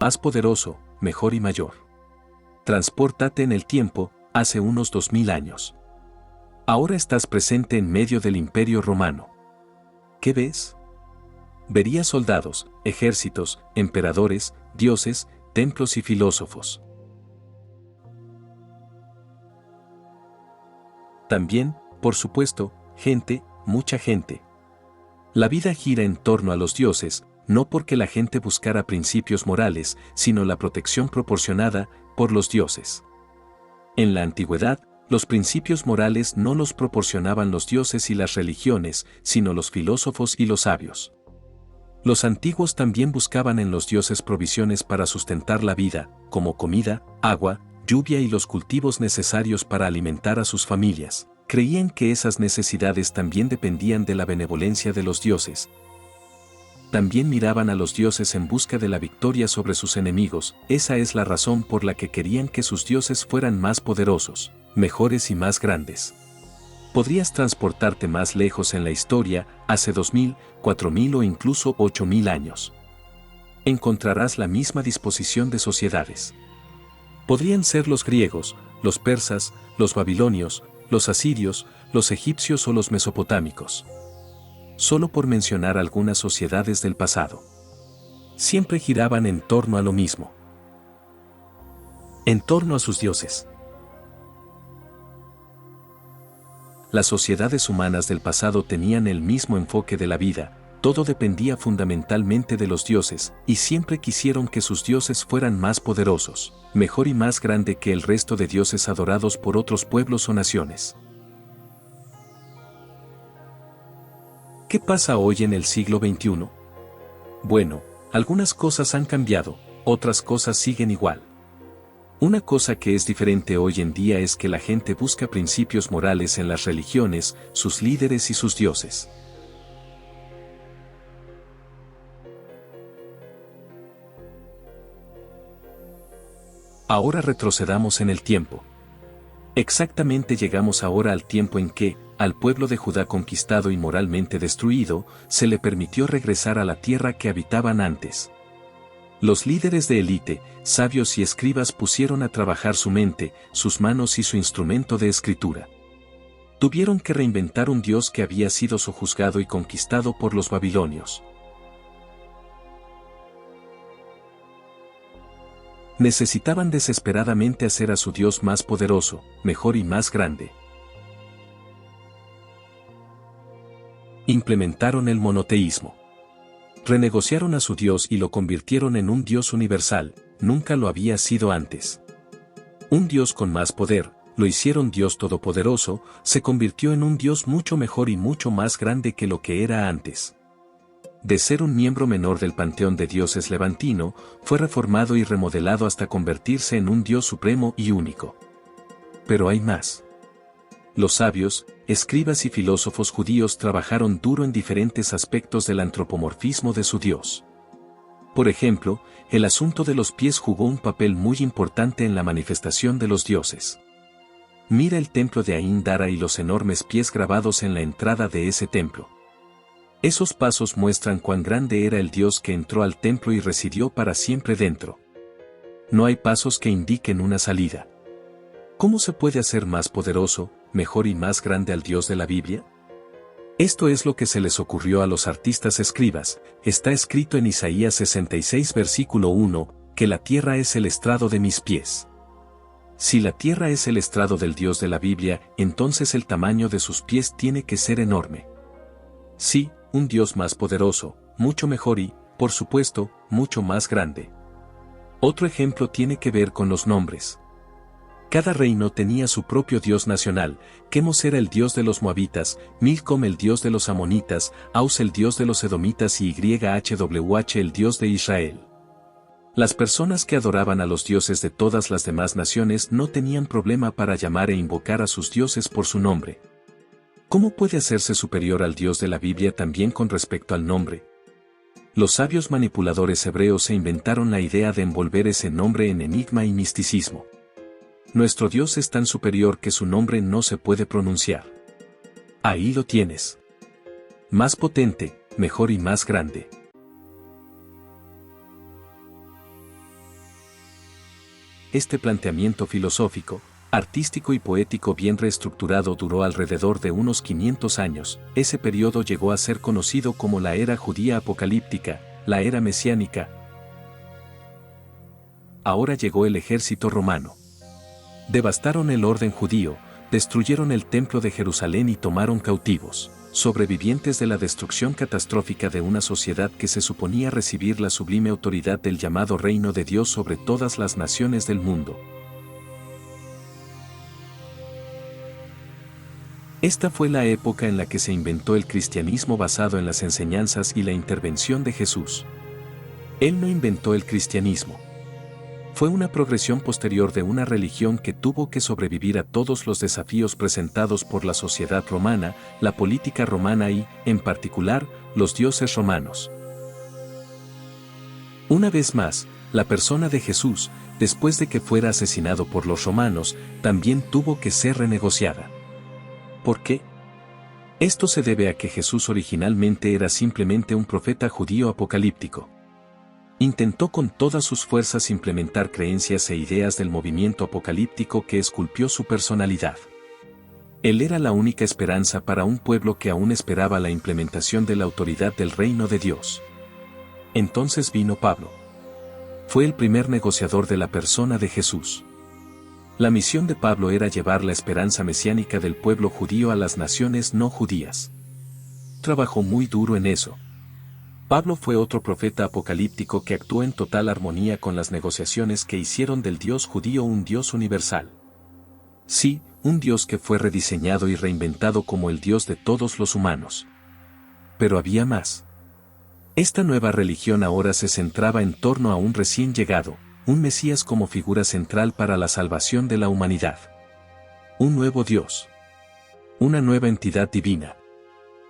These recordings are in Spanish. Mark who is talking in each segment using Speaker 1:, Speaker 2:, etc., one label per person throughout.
Speaker 1: más poderoso, mejor y mayor. Transpórtate en el tiempo, hace unos 2000 años. Ahora estás presente en medio del Imperio Romano. ¿Qué ves? Verías soldados, ejércitos, emperadores, dioses, templos y filósofos. También, por supuesto, gente, mucha gente. La vida gira en torno a los dioses, no porque la gente buscara principios morales, sino la protección proporcionada por los dioses. En la antigüedad, los principios morales no los proporcionaban los dioses y las religiones, sino los filósofos y los sabios. Los antiguos también buscaban en los dioses provisiones para sustentar la vida, como comida, agua, lluvia y los cultivos necesarios para alimentar a sus familias. Creían que esas necesidades también dependían de la benevolencia de los dioses. También miraban a los dioses en busca de la victoria sobre sus enemigos. Esa es la razón por la que querían que sus dioses fueran más poderosos, mejores y más grandes. Podrías transportarte más lejos en la historia, hace 2000, 4000 o incluso 8000 años. Encontrarás la misma disposición de sociedades. Podrían ser los griegos, los persas, los babilonios, los asirios, los egipcios o los mesopotámicos. Solo por mencionar algunas sociedades del pasado. Siempre giraban en torno a lo mismo. En torno a sus dioses. Las sociedades humanas del pasado tenían el mismo enfoque de la vida, todo dependía fundamentalmente de los dioses, y siempre quisieron que sus dioses fueran más poderosos, mejor y más grande que el resto de dioses adorados por otros pueblos o naciones. ¿Qué pasa hoy en el siglo XXI? Bueno, algunas cosas han cambiado, otras cosas siguen igual. Una cosa que es diferente hoy en día es que la gente busca principios morales en las religiones, sus líderes y sus dioses. Ahora retrocedamos en el tiempo. Exactamente llegamos ahora al tiempo en que, al pueblo de Judá conquistado y moralmente destruido, se le permitió regresar a la tierra que habitaban antes. Los líderes de élite, sabios y escribas pusieron a trabajar su mente, sus manos y su instrumento de escritura. Tuvieron que reinventar un Dios que había sido sojuzgado y conquistado por los babilonios. Necesitaban desesperadamente hacer a su Dios más poderoso, mejor y más grande. Implementaron el monoteísmo. Renegociaron a su Dios y lo convirtieron en un Dios universal, nunca lo había sido antes. Un Dios con más poder, lo hicieron Dios todopoderoso, se convirtió en un Dios mucho mejor y mucho más grande que lo que era antes. De ser un miembro menor del panteón de dioses levantino, fue reformado y remodelado hasta convertirse en un Dios supremo y único. Pero hay más. Los sabios, escribas y filósofos judíos trabajaron duro en diferentes aspectos del antropomorfismo de su Dios. Por ejemplo, el asunto de los pies jugó un papel muy importante en la manifestación de los dioses. Mira el templo de Ain Dara y los enormes pies grabados en la entrada de ese templo. Esos pasos muestran cuán grande era el Dios que entró al templo y residió para siempre dentro. No hay pasos que indiquen una salida. ¿Cómo se puede hacer más poderoso, mejor y más grande al Dios de la Biblia? Esto es lo que se les ocurrió a los artistas escribas. Está escrito en Isaías 66 versículo 1, que la tierra es el estrado de mis pies. Si la tierra es el estrado del Dios de la Biblia, entonces el tamaño de sus pies tiene que ser enorme. Sí, un Dios más poderoso, mucho mejor y, por supuesto, mucho más grande. Otro ejemplo tiene que ver con los nombres. Cada reino tenía su propio dios nacional. Quemos era el dios de los moabitas, Milcom el dios de los amonitas, Aus el dios de los edomitas y YHWH el dios de Israel. Las personas que adoraban a los dioses de todas las demás naciones no tenían problema para llamar e invocar a sus dioses por su nombre. ¿Cómo puede hacerse superior al Dios de la Biblia también con respecto al nombre? Los sabios manipuladores hebreos se inventaron la idea de envolver ese nombre en enigma y misticismo. Nuestro Dios es tan superior que su nombre no se puede pronunciar. Ahí lo tienes. Más potente, mejor y más grande. este planteamiento filosófico, artístico y poético bien reestructurado duró alrededor de unos 500 años. Ese periodo llegó a ser conocido como la era judía apocalíptica, la era mesiánica. Ahora llegó el ejército romano. Devastaron el orden judío, destruyeron el templo de Jerusalén y tomaron cautivos, sobrevivientes de la destrucción catastrófica de una sociedad que se suponía recibir la sublime autoridad del llamado reino de Dios sobre todas las naciones del mundo. Esta fue la época en la que se inventó el cristianismo basado en las enseñanzas y la intervención de Jesús. Él no inventó el cristianismo. Fue una progresión posterior de una religión que tuvo que sobrevivir a todos los desafíos presentados por la sociedad romana, la política romana y, en particular, los dioses romanos. Una vez más, la persona de Jesús, después de que fuera asesinado por los romanos, también tuvo que ser renegociada. ¿Por qué? Esto se debe a que Jesús originalmente era simplemente un profeta judío apocalíptico. Intentó con todas sus fuerzas implementar creencias e ideas del movimiento apocalíptico que esculpió su personalidad. Él era la única esperanza para un pueblo que aún esperaba la implementación de la autoridad del reino de Dios. Entonces vino Pablo. Fue el primer negociador de la persona de Jesús. La misión de Pablo era llevar la esperanza mesiánica del pueblo judío a las naciones no judías. Trabajó muy duro en eso. Pablo fue otro profeta apocalíptico que actuó en total armonía con las negociaciones que hicieron del Dios judío un Dios universal. Sí, un Dios que fue rediseñado y reinventado como el Dios de todos los humanos. Pero había más. Esta nueva religión ahora se centraba en torno a un recién llegado, un Mesías como figura central para la salvación de la humanidad. Un nuevo Dios. Una nueva entidad divina.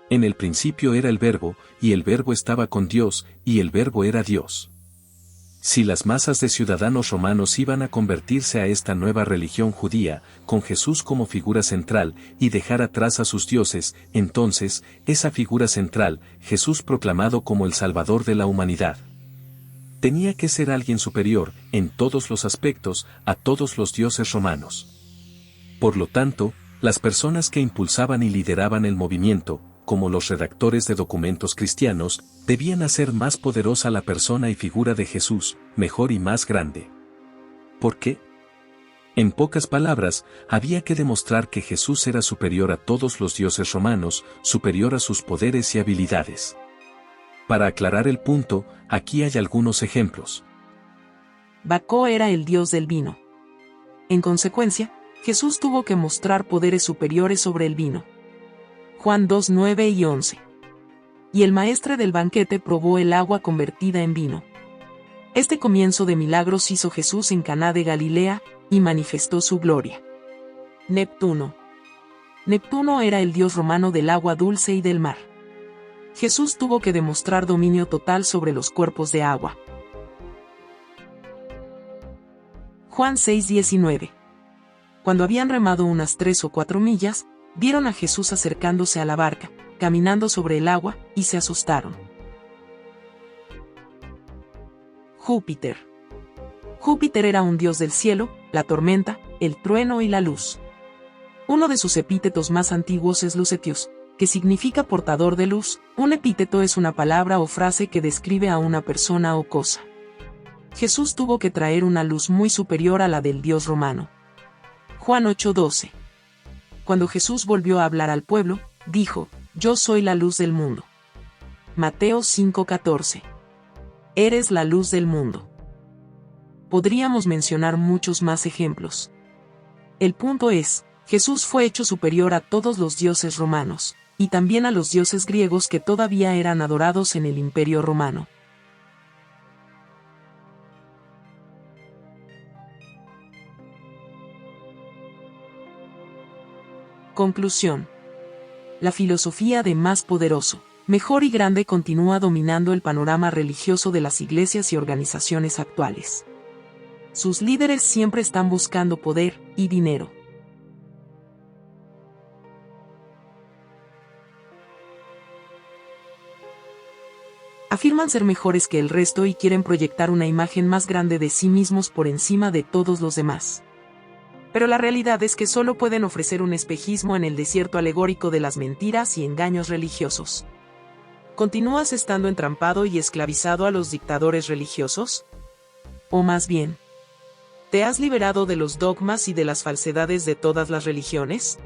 Speaker 1: En el principio era el Verbo, y el Verbo estaba con Dios, y el Verbo era Dios. Si las masas de ciudadanos romanos iban a convertirse a esta nueva religión judía, con Jesús como figura central, y dejar atrás a sus dioses, entonces, esa figura central, Jesús proclamado como el Salvador de la humanidad, tenía que ser alguien superior, en todos los aspectos, a todos los dioses romanos. Por lo tanto, las personas que impulsaban y lideraban el movimiento, como los redactores de documentos cristianos, debían hacer más poderosa la persona y figura de Jesús, mejor y más grande. ¿Por qué? En pocas palabras, había que demostrar que Jesús era superior a todos los dioses romanos, superior a sus poderes y habilidades. Para aclarar el punto, aquí hay algunos ejemplos.
Speaker 2: Bacó era el dios del vino. En consecuencia, Jesús tuvo que mostrar poderes superiores sobre el vino. Juan 2, 9 y 11. Y el maestre del banquete probó el agua convertida en vino. Este comienzo de milagros hizo Jesús en Caná de Galilea, y manifestó su gloria. Neptuno. Neptuno era el dios romano del agua dulce y del mar. Jesús tuvo que demostrar dominio total sobre los cuerpos de agua. Juan 6:19. Cuando habían remado unas 3 o 4 millas, vieron a Jesús acercándose a la barca, caminando sobre el agua, y se asustaron. Júpiter. Júpiter era un dios del cielo, la tormenta, el trueno y la luz. Uno de sus epítetos más antiguos es Lucetius, que significa portador de luz. Un epíteto es una palabra o frase que describe a una persona o cosa. Jesús tuvo que traer una luz muy superior a la del dios romano. Juan 8:12. Cuando Jesús volvió a hablar al pueblo, dijo: Yo soy la luz del mundo. Mateo 5:14. Eres la luz del mundo. Podríamos mencionar muchos más ejemplos. El punto es, Jesús fue hecho superior a todos los dioses romanos, y también a los dioses griegos que todavía eran adorados en el Imperio Romano. Conclusión. La filosofía de más poderoso, mejor y grande continúa dominando el panorama religioso de las iglesias y organizaciones actuales. Sus líderes siempre están buscando poder y dinero. Afirman ser mejores que el resto y quieren proyectar una imagen más grande de sí mismos por encima de todos los demás. Pero la realidad es que solo pueden ofrecer un espejismo en el desierto alegórico de las mentiras y engaños religiosos. ¿Continúas estando entrampado y esclavizado a los dictadores religiosos? O más bien, ¿te has liberado de los dogmas y de las falsedades de todas las religiones?